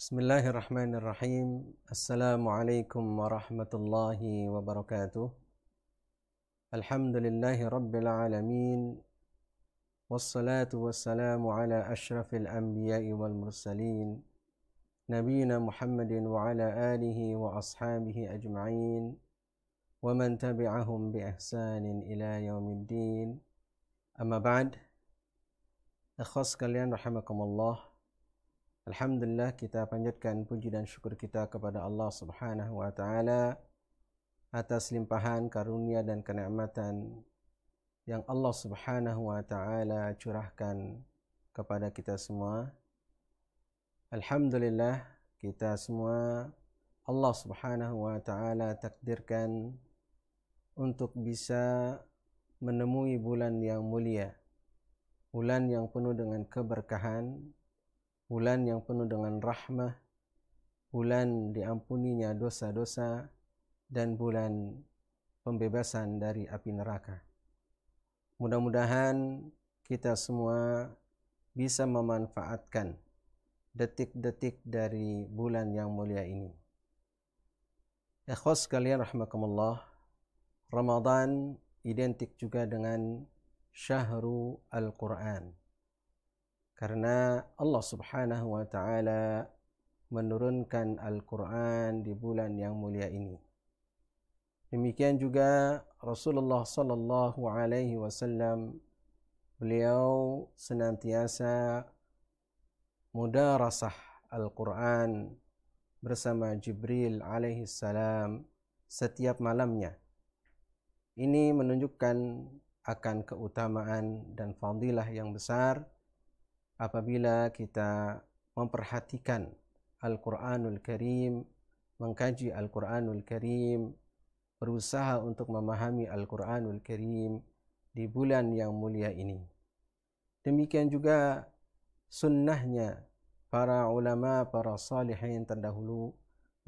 Bismillahirrahmanirrahim. Assalamualaikum warahmatullahi wabarakatuh. Alhamdulillahi rabbil alamin. Wassalatu wassalamu ala ashrafil anbiya'i wal mursalin. Nabiyina Muhammadin wa ala alihi wa ashabihi ajma'in. Wa man tabi'ahum bi ihsanin ila yaumiddin. Amma ba'd. Ikhwas sekalian rahimakumullah. Alhamdulillah, kita panjatkan puji dan syukur kita kepada Allah Subhanahu wa taala atas limpahan karunia dan kenikmatan yang Allah Subhanahu wa taala curahkan kepada kita semua. Alhamdulillah, kita semua Allah Subhanahu wa taala takdirkan untuk bisa menemui bulan yang mulia, bulan yang penuh dengan keberkahan, bulan yang penuh dengan rahmah, bulan diampuninya dosa-dosa, dan bulan pembebasan dari api neraka. Mudah-mudahan kita semua bisa memanfaatkan detik-detik dari bulan yang mulia ini. Ikhwas sekalian rahimakumullah, Ramadan identik juga dengan Syahrul Al-Quran. Karena Allah Subhanahu wa taala menurunkan Al-Quran di bulan yang mulia ini. Demikian juga Rasulullah sallallahu alaihi wasallam, beliau senantiasa mudarasah Al-Quran bersama Jibril alaihi salam setiap malamnya. Ini menunjukkan akan keutamaan dan fadilah yang besar apabila kita memperhatikan Al-Quranul Karim, mengkaji Al-Quranul Karim, berusaha untuk memahami Al-Quranul Karim di bulan yang mulia ini. Demikian juga sunnahnya para ulama, para salihin terdahulu.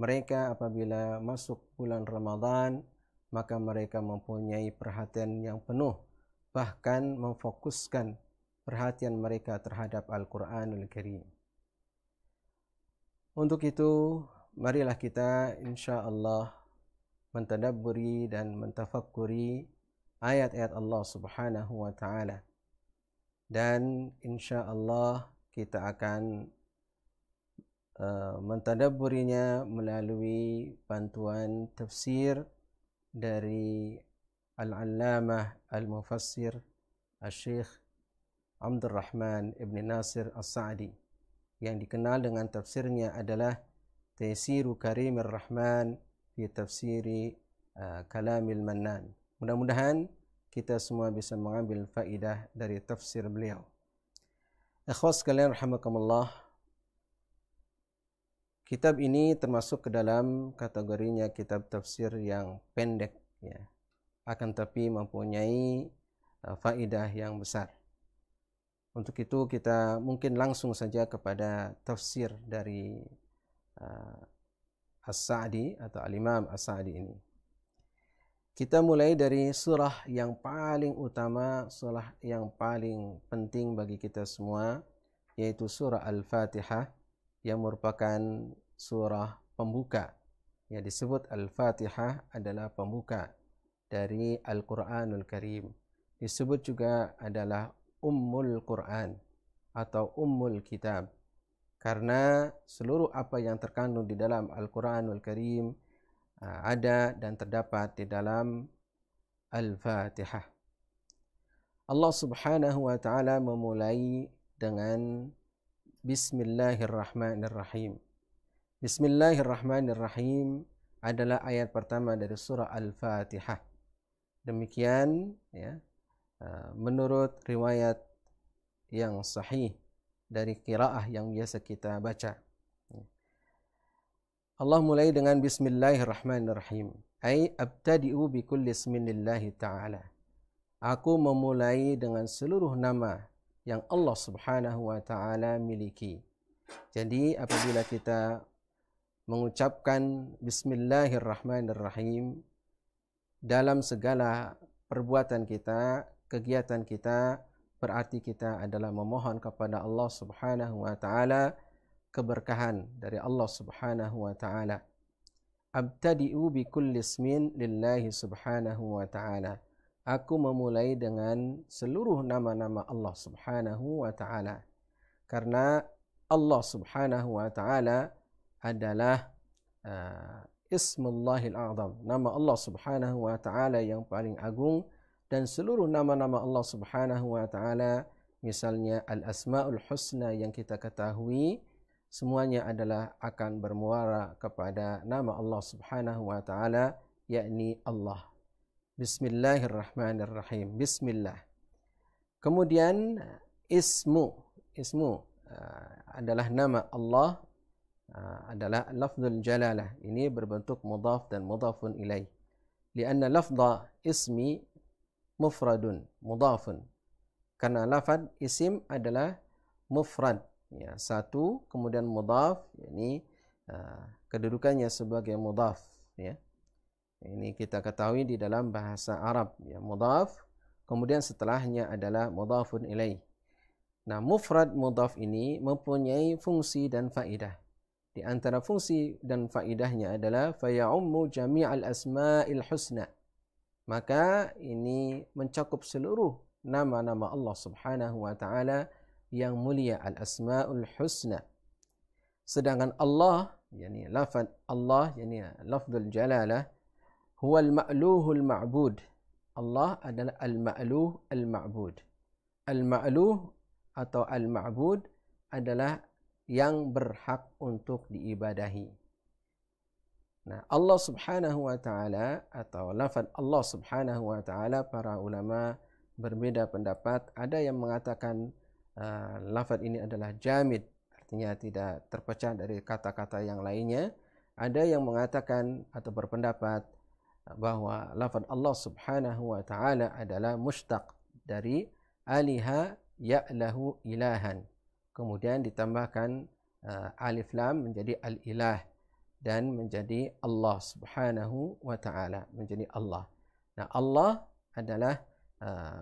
Mereka apabila masuk bulan Ramadan, maka mereka mempunyai perhatian yang penuh, bahkan memfokuskan perhatian mereka terhadap Al-Quranul Karim. Untuk itu, marilah kita insyaAllah mentadabburi dan mentafakkuri ayat-ayat Allah Subhanahu wa ta'ala. Dan insyaAllah kita akan mentadabburinya melalui bantuan tafsir dari Al-Allamah Al-Mufassir Al-Syekh Abdul Rahman Ibn Nasir As-Sa'di, yang dikenal dengan tafsirnya adalah Taisiru Karimir Rahman fi Tafsiri Kalamil Mannan. Mudah-mudahan kita semua bisa mengambil faidah dari tafsir beliau. Ikhwas sekalian rahimakumullah, kitab ini termasuk ke dalam kategorinya kitab tafsir yang pendek, ya, akan tapi mempunyai faidah yang besar. Untuk itu kita mungkin langsung saja kepada tafsir dari As-Sa'di atau Al-Imam As-Sa'di ini. Kita mulai dari surah yang paling utama, surah yang paling penting bagi kita semua, yaitu surah Al-Fatihah, yang merupakan surah pembuka. Ya, disebut Al-Fatihah adalah pembuka dari Al-Quranul Karim. Disebut juga adalah Ummul Quran atau Ummul Kitab, karena seluruh apa yang terkandung di dalam Al-Quranul Karim ada dan terdapat di dalam Al-Fatihah. Allah Subhanahu wa ta'ala memulai dengan Bismillahirrahmanirrahim. Bismillahirrahmanirrahim adalah ayat pertama dari surah Al-Fatihah. Demikian, ya, menurut riwayat yang sahih dari qiraah yang biasa kita baca. Allah mulai dengan Bismillahirrahmanirrahim. Ay abtadi'u bi kulli isminillahi ta'ala. Aku memulai dengan seluruh nama yang Allah Subhanahu wa ta'ala miliki. Jadi apabila kita mengucapkan Bismillahirrahmanirrahim dalam segala perbuatan kita, kegiatan kita, berarti kita adalah memohon kepada Allah Subhanahu wa ta'ala keberkahan dari Allah Subhanahu wa taala. Abtadi'u bi kulli ismin lillahi Subhanahu wa taala. Aku memulai dengan seluruh nama-nama Allah Subhanahu wa taala. Karena Allah Subhanahu wa taala adalah Ismullahil A'zam, nama Allah Subhanahu wa taala yang paling agung, dan seluruh nama-nama Allah Subhanahu wa taala, misalnya Al-Asmaul Husna yang kita ketahui, semuanya adalah akan bermuara kepada nama Allah Subhanahu wa taala, yakni Allah. Bismillahirrahmanirrahim. Bismillah. Kemudian ismu adalah nama Allah, adalah lafzul jalalah. Ini berbentuk mudhaf dan mudhafun ilaih. Lianna lafza ismi mufradun mudhafun. Karena lafaz isim adalah mufrad, ya, satu, kemudian mudhaf, yakni kedudukannya sebagai mudhaf, ya. Ini kita ketahui di dalam bahasa Arab, ya, mudhaf, kemudian setelahnya adalah mudhafun ilaih. Nah, mufrad mudhaf ini mempunyai fungsi dan faidah. Di antara fungsi dan faidahnya adalah faya'ummu jami'al asma'il husna. Maka ini mencakup seluruh nama-nama Allah Subhanahu wa taala yang mulia, al-asma'ul husna. Sedangkan Allah, yakni lafaz Allah, yakni lafzul jalalah, huwa al-ma'luhul ma'bud. Allah adalah al-ma'luh al-ma'bud. Al-ma'luh atau al-ma'bud adalah yang berhak untuk diibadahi. Nah, Allah Subhanahu wa taala atau lafaz Allah Subhanahu wa taala, para ulama berbeda pendapat. Ada yang mengatakan lafaz ini adalah jamid, artinya tidak terpecah dari kata-kata yang lainnya. Ada yang mengatakan atau berpendapat bahwa lafaz Allah Subhanahu wa taala adalah mushtaq dari aliha ya'lahu ilahan. Kemudian ditambahkan alif lam menjadi al-ilah dan menjadi Allah Subhanahu wa taala, menjadi Allah. Nah, Allah adalah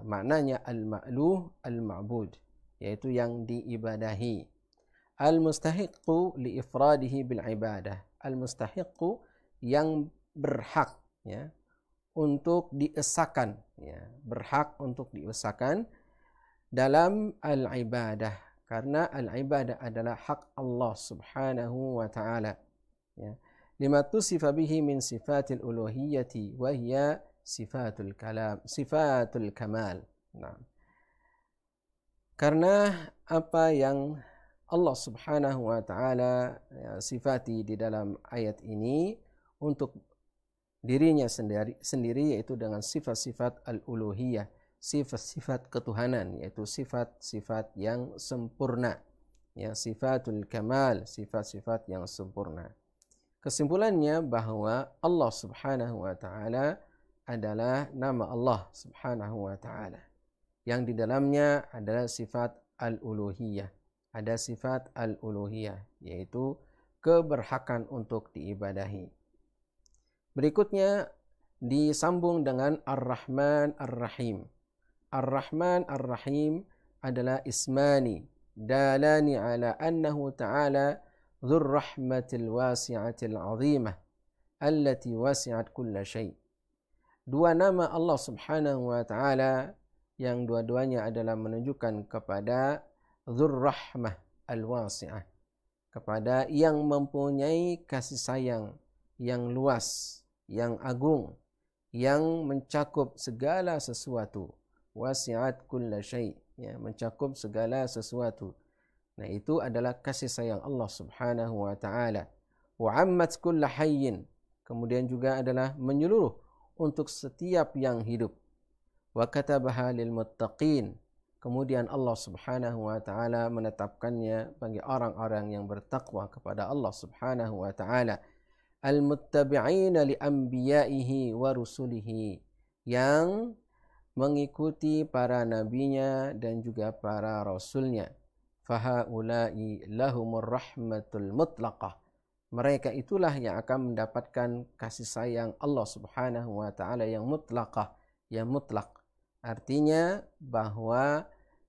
maknanya al-ma'luh al-ma'bud, yaitu yang diibadahi. Al-mustahiqqu li ifradihi bil ibadah. Al-mustahiqqu yang berhak, ya, untuk diesakan, ya, berhak untuk diesakan dalam al-ibadah, karena al-ibadah adalah hak Allah Subhanahu wa taala, ya. Lima tusifa bihi min sifatil uluhiyyati wa hiya sifatul kalam, sifatul kamal. Nah, karena apa yang Allah Subhanahu wa taala, ya, sifati di dalam ayat ini untuk dirinya sendiri, yaitu dengan sifat-sifat al-uluhiyah, sifat-sifat ketuhanan, yaitu sifat-sifat yang sempurna, ya, sifatul kamal, sifat-sifat yang sempurna. Kesimpulannya bahwa Allah Subhanahu wa taala adalah nama Allah Subhanahu wa taala yang di dalamnya adalah sifat al-uluhiyah. Ada sifat al-uluhiyah, yaitu keberhakan untuk diibadahi. Berikutnya disambung dengan Ar-Rahman Ar-Rahim. Ar-Rahman Ar-Rahim adalah ismani dalani ala annahu ta'ala dzur rahmatil wasi'atil 'azimah allati wasi'at kulla syai'. Dua nama Allah Subhanahu wa taala yang dua-duanya adalah menunjukkan kepada dzur rahmah al-wasi'ah, kepada yang mempunyai kasih sayang yang luas, yang agung, yang mencakup segala sesuatu. Wasi'at kulla syai', ya, mencakup segala sesuatu. Nah, itu adalah kasih sayang Allah Subhanahu wa taala. Wa 'ammat kulla hayyin, kemudian juga adalah menyeluruh untuk setiap yang hidup. Wa katabaha lil muttaqin, kemudian Allah Subhanahu wa taala menetapkannya bagi orang-orang yang bertakwa kepada Allah Subhanahu wa taala. Al-muttabi'ina li anbiya'ihi wa rusulihi, yang mengikuti para nabinya dan juga para rasulnya. Fahaula'i lahumur rahmatul mutlaqah, mereka itulah yang akan mendapatkan kasih sayang Allah Subhanahu wa taala yang mutlaqah, yang mutlak. Artinya bahwa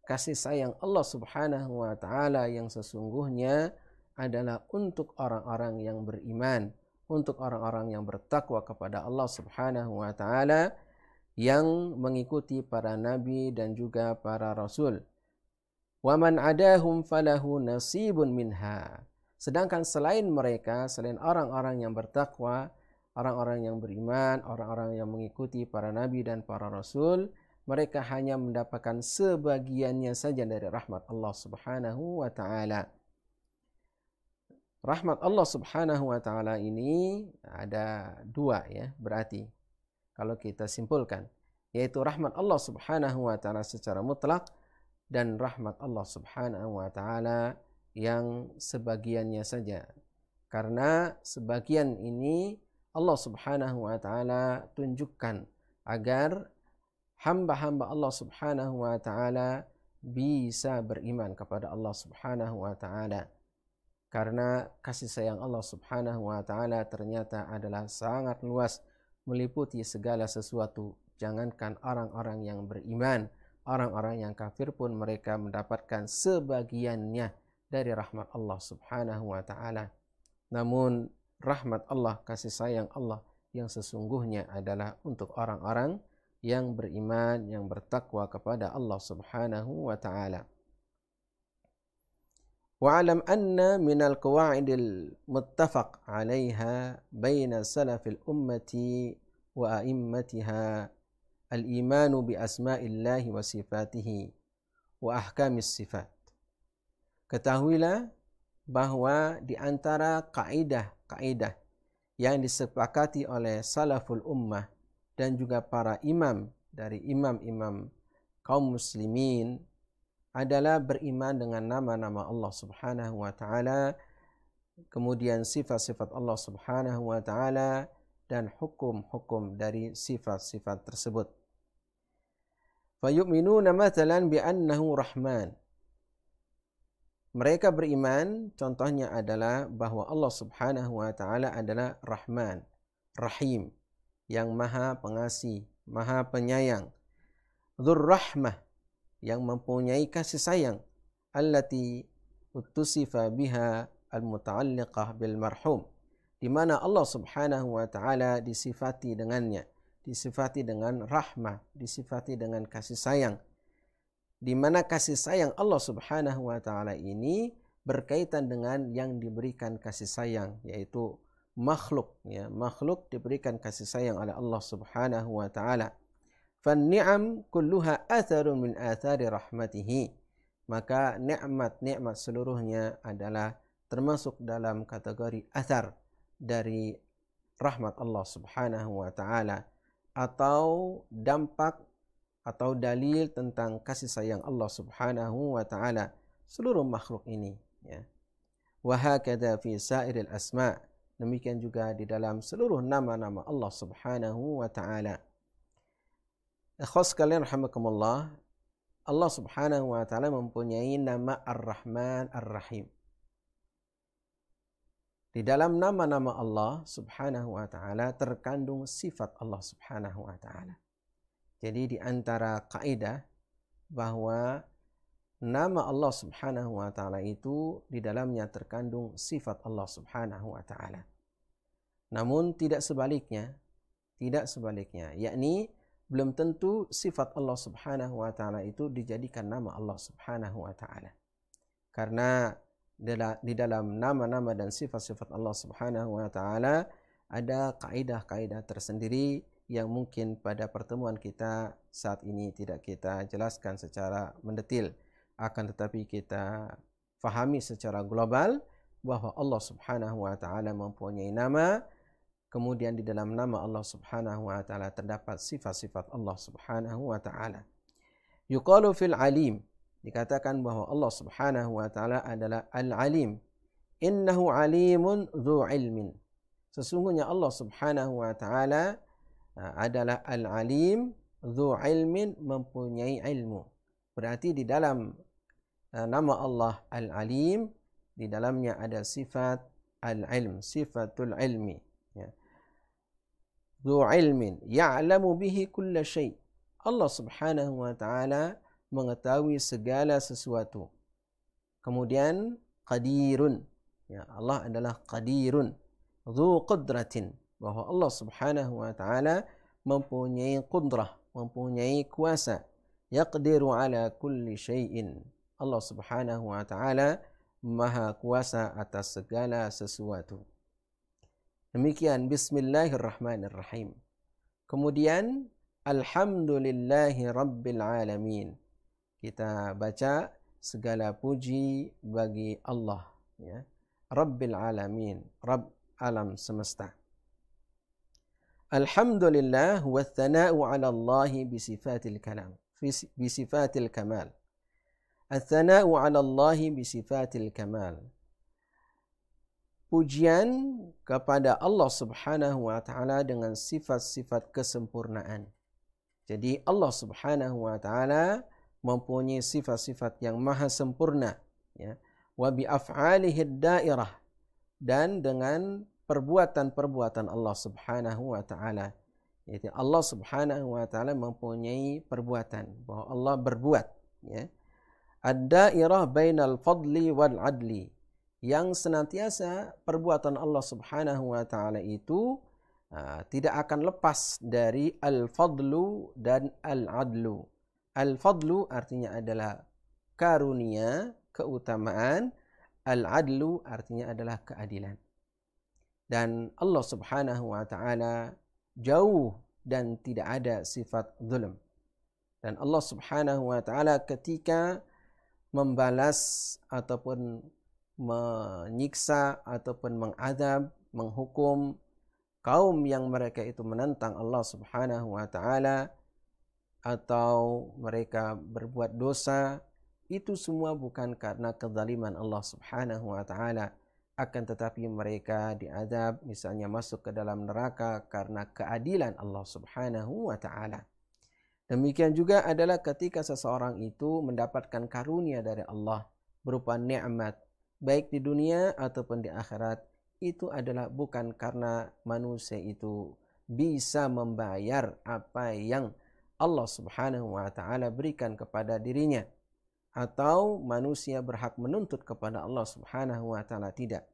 kasih sayang Allah Subhanahu wa taala yang sesungguhnya adalah untuk orang-orang yang beriman, untuk orang-orang yang bertakwa kepada Allah Subhanahu wa taala, yang mengikuti para nabi dan juga para rasul. Wa man adahum falahu nasibun minha. Sedangkan selain mereka, selain orang-orang yang bertakwa, orang-orang yang beriman, orang-orang yang mengikuti para nabi dan para rasul, mereka hanya mendapatkan sebagiannya saja dari rahmat Allah Subhanahu wa taala. Rahmat Allah Subhanahu wa taala ini ada dua ya, berarti kalau kita simpulkan, yaitu rahmat Allah Subhanahu wa taala secara mutlak dan rahmat Allah Subhanahu wa taala yang sebagiannya saja. Karena sebagian ini Allah Subhanahu wa taala tunjukkan agar hamba-hamba Allah Subhanahu wa taala bisa beriman kepada Allah Subhanahu wa taala. Karena kasih sayang Allah Subhanahu wa taala ternyata adalah sangat luas, meliputi segala sesuatu. Jangankan orang-orang yang beriman, orang-orang yang kafir pun mereka mendapatkan sebagiannya dari rahmat Allah Subhanahu wa taala. Namun rahmat Allah, kasih sayang Allah yang sesungguhnya adalah untuk orang-orang yang beriman, yang bertakwa kepada Allah Subhanahu wa taala. Wa'alam anna minal qawa'idil muttafaq 'alaiha baina salafil ummati wa a'immatiha al-imanu bi asma'illahi wa sifatihi wa ahkamis sifat. Ketahuilah bahwa di antara kaidah-kaidah yang disepakati oleh salaful ummah dan juga para imam dari imam-imam kaum muslimin adalah beriman dengan nama-nama Allah Subhanahu wa taala, kemudian sifat-sifat Allah Subhanahu wa taala dan hukum-hukum dari sifat-sifat tersebut. Fayu'minuna mathalan bi annahu rahman. Mereka beriman, contohnya adalah bahwa Allah Subhanahu wa taala adalah Rahman, Rahim, yang Maha Pengasih, Maha Penyayang. Dzur Rahmah, yang mempunyai kasih sayang, allati utusifa biha al-muta'alliqah bil marhum, di mana Allah Subhanahu wa taala disifati dengannya, disifati dengan rahmah, disifati dengan kasih sayang, di mana kasih sayang Allah Subhanahu wa taala ini berkaitan dengan yang diberikan kasih sayang, yaitu makhluk ya, makhluk diberikan kasih sayang oleh Allah Subhanahu wa taala. Fan-ni'am kulluha atharun min athari rahmatihi. Maka nikmat-nikmat seluruhnya adalah termasuk dalam kategori athar dari rahmat Allah Subhanahu wa taala, atau dampak atau dalil tentang kasih sayang Allah Subhanahu wa taala seluruh makhluk ini ya. Wa hakadha fi sa'iril asma'. Demikian juga di dalam seluruh nama-nama Allah Subhanahu wa taala. Ikhwas sekalian rahimakumullah, Allah Subhanahu wa taala mempunyai nama Ar-Rahman Ar-Rahim. Di dalam nama-nama Allah Subhanahu wa taala terkandung sifat Allah Subhanahu wa taala. Jadi di antara kaidah bahwa nama Allah Subhanahu wa taala itu di dalamnya terkandung sifat Allah Subhanahu wa taala. Namun tidak sebaliknya, yakni belum tentu sifat Allah Subhanahu wa taala itu dijadikan nama Allah Subhanahu wa taala. Karena di dalam nama-nama dan sifat-sifat Allah Subhanahu wa taala ada kaidah-kaidah tersendiri yang mungkin pada pertemuan kita saat ini tidak kita jelaskan secara mendetil, akan tetapi kita fahami secara global bahwa Allah Subhanahu wa taala mempunyai nama. Kemudian di dalam nama Allah Subhanahu wa taala terdapat sifat-sifat Allah Subhanahu wa taala. Yuqalu fil alim, dikatakan bahwa Allah Subhanahu wa taala adalah al-alim. Innahu alimun dzu ilmin. Sesungguhnya Allah Subhanahu wa taala adalah al-alim dzu ilmin, mempunyai ilmu. Berarti di dalam nama Allah al-alim, di dalamnya ada sifat al-ilm, sifatul ilmi. Dzu ilmin ya'lamu bihi kulla syai'. Allah Subhanahu wa taala mengetahui segala sesuatu. Kemudian qadirun, Ya, Allah adalah qadirun, dzu qudratin, bahwa Allah Subhanahu wa taala mempunyai qudrah, mempunyai kuasa. Yaqdiru ala kulli syai'in. Allah Subhanahu wa taala maha kuasa atas segala sesuatu. Demikian bismillahirrahmanirrahim. Kemudian alhamdulillahi rabbil alamin. Kita baca segala puji bagi Allah, ya. Rabbil alamin, Rabb alam semesta. Alhamdulillah wa thana'u 'ala Allah bisifatil kalam, bisifatil kamal. Al-thana'u 'ala Allah bisifatil kamal. Pujian kepada Allah Subhanahu wa taala dengan sifat-sifat kesempurnaan. Jadi Allah Subhanahu wa taala mempunyai sifat-sifat yang maha sempurna, ya. Wa bi af'alihi dairah, dan dengan perbuatan-perbuatan Allah Subhanahu wa taala. Yaitu Allah Subhanahu wa taala mempunyai perbuatan, bahwa Allah berbuat, ya. Ad-dairah bainal fadli wal adli, yang senantiasa perbuatan Allah Subhanahu wa taala itu tidak akan lepas dari al-fadlu dan al-adlu. Al-fadlu artinya adalah karunia, keutamaan. Al-adlu artinya adalah keadilan. Dan Allah Subhanahu wa taala jauh dan tidak ada sifat zulm. Dan Allah Subhanahu wa taala ketika membalas ataupun menyiksa ataupun mengadab, menghukum kaum yang mereka itu menentang Allah Subhanahu wa taala atau mereka berbuat dosa, itu semua bukan karena kezaliman Allah Subhanahu wa taala, akan tetapi mereka diazab, misalnya masuk ke dalam neraka karena keadilan Allah Subhanahu wa taala. Demikian juga adalah ketika seseorang itu mendapatkan karunia dari Allah berupa nikmat, baik di dunia ataupun di akhirat, itu adalah bukan karena manusia itu bisa membayar apa yang Allah Subhanahu wa taala berikan kepada dirinya, atau manusia berhak menuntut kepada Allah Subhanahu wa taala, tidak.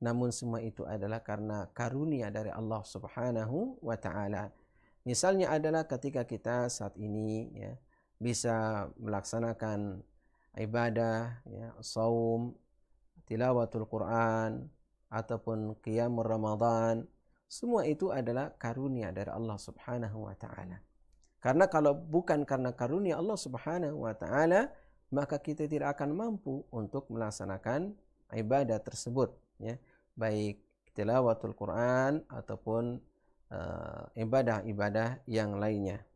Namun semua itu adalah karena karunia dari Allah Subhanahu wa taala. Misalnya adalah ketika kita saat ini, ya, bisa melaksanakan ibadah, ya, saum, tilawatul Quran, ataupun qiyamul Ramadan, semua itu adalah karunia dari Allah Subhanahu wa taala. Karena kalau bukan karena karunia Allah Subhanahu wa taala, maka kita tidak akan mampu untuk melaksanakan ibadah tersebut, ya, baik tilawatul Quran ataupun ibadah-ibadah yang lainnya.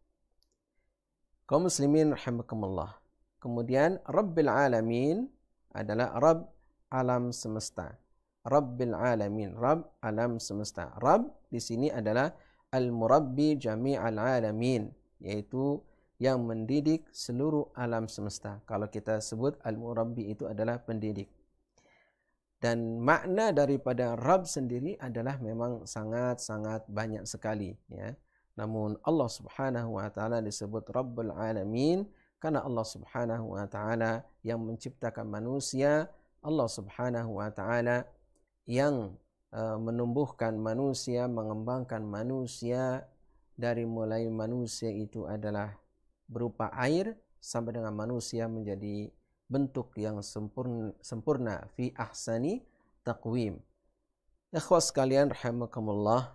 Kaum muslimin rahimakumullah. Kemudian Rabbil alamin adalah Rabb alam semesta. Rabbil alamin, Rabb alam semesta. Rabb di sini adalah al-murabbi jami'al alamin, yaitu yang mendidik seluruh alam semesta. Kalau kita sebut al-murabbi itu adalah pendidik. Dan makna daripada Rabb sendiri adalah memang sangat-sangat banyak sekali, ya. Namun Allah Subhanahu wa taala disebut Rabbul Alamin karena Allah Subhanahu wa taala yang menciptakan manusia, Allah Subhanahu wa taala yang menumbuhkan manusia, mengembangkan manusia dari mulai manusia itu adalah berupa air sampai dengan manusia menjadi bentuk yang sempurna fi ahsani taqwim. Ikhwas sekalian rahimakumullah,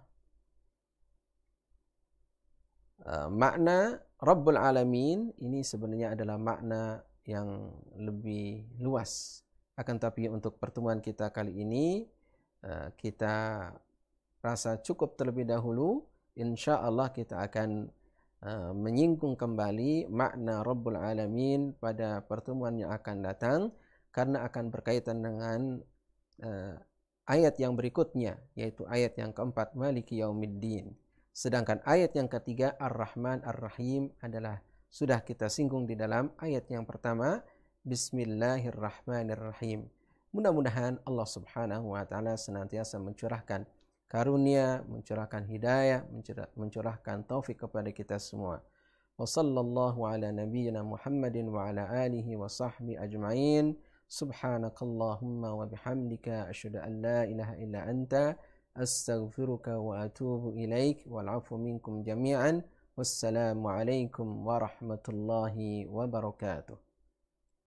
makna Rabbul Alamin ini sebenarnya adalah makna yang lebih luas. Akan tapi untuk pertemuan kita kali ini kita rasa cukup terlebih dahulu. Insyaallah kita akan menyinggung kembali makna Rabbul Alamin pada pertemuan yang akan datang, karena akan berkaitan dengan ayat yang berikutnya, yaitu ayat yang keempat, Maliki Yaumiddin. Sedangkan ayat yang ketiga, Ar-Rahman Ar-Rahim, adalah sudah kita singgung di dalam ayat yang pertama, Bismillahirrahmanirrahim. Mudah-mudahan Allah Subhanahu wa taala senantiasa mencurahkan karunia, mencurahkan hidayah, mencurahkan taufik kepada kita semua. Wa sallallahu ala nabiyyina Muhammadin wa ala alihi wa sahbihi ajma'in. Subhanakallahumma wa bihamdika asyhadu an la ilaha illa anta astaghfiruka wa atubu ilaik wal afu minkum jami'an. Wassalamu alaikum warahmatullahi wabarakatuh.